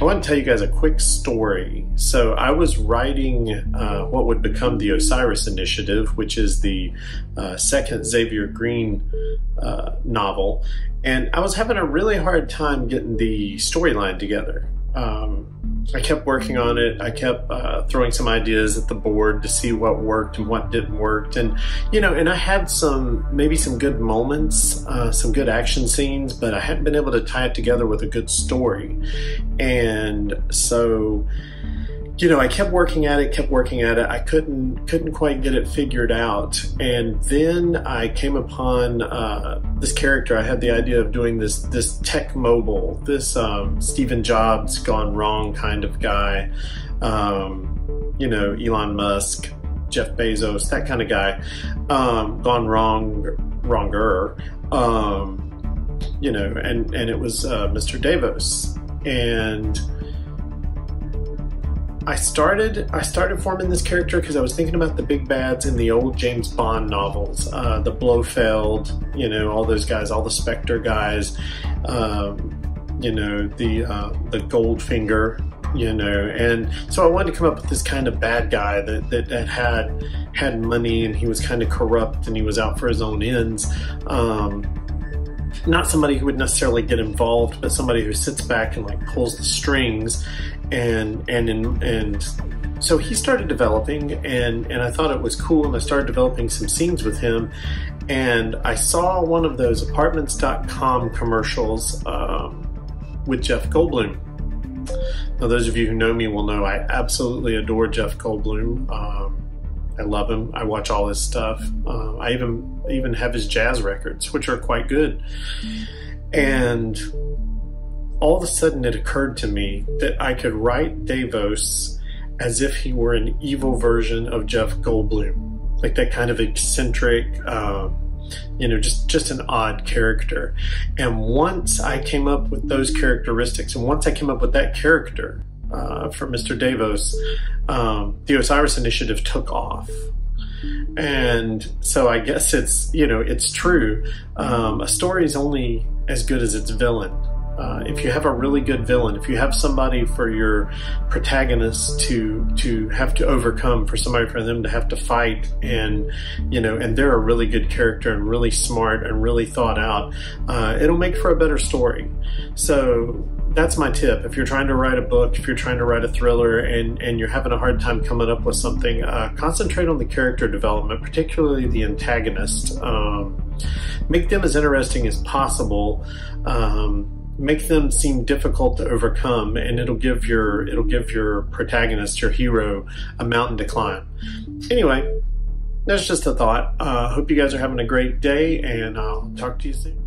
I want to tell you guys a quick story. So I was writing what would become the Osiris Initiative, which is the second Xavier Green novel, and I was having a really hard time getting the storyline together. I kept working on it. I kept throwing some ideas at the board to see what worked and what didn't work. And, you know, and I had maybe some good moments, some good action scenes, but I hadn't been able to tie it together with a good story. And so, you know, I kept working at it. I couldn't quite get it figured out. And then I came upon this character. I had the idea of doing this tech mogul, this Stephen Jobs gone wrong kind of guy. You know, Elon Musk, Jeff Bezos, that kind of guy, gone wronger. You know, and it was Mr. Davos. And I started forming this character because I was thinking about the big bads in the old James Bond novels, the Blofeld, you know, all those guys, all the Spectre guys, you know, the Goldfinger, you know, and so I wanted to come up with this kind of bad guy that had money, and he was kind of corrupt, and he was out for his own ends. Not somebody who would necessarily get involved, but somebody who sits back and like pulls the strings. And so he started developing, and I thought it was cool, and I started developing some scenes with him, and I saw one of those apartments.com commercials with Jeff Goldblum. Now, those of you who know me will know I absolutely adore Jeff Goldblum. I love him. I watch all his stuff. I even have his jazz records, which are quite good. And all of a sudden it occurred to me that I could write Davos as if he were an evil version of Jeff Goldblum, like that kind of eccentric, you know, just an odd character. And once I came up with those characteristics, and once I came up with that character for Mr. Davos, the Osiris Initiative took off. And so I guess it's, you know, it's true. A story is only as good as its villain. If you have a really good villain, if you have somebody for your protagonist to have to overcome, for somebody for them to have to fight, and you know, and they're a really good character and really smart and really thought out, it'll make for a better story. So that's my tip. If you're trying to write a book, if you're trying to write a thriller, and you're having a hard time coming up with something, concentrate on the character development, particularly the antagonist. Make them as interesting as possible. Make them seem difficult to overcome, and it'll give your protagonist, your hero, a mountain to climb. Anyway, that's just a thought. Hope you guys are having a great day, and I'll talk to you soon.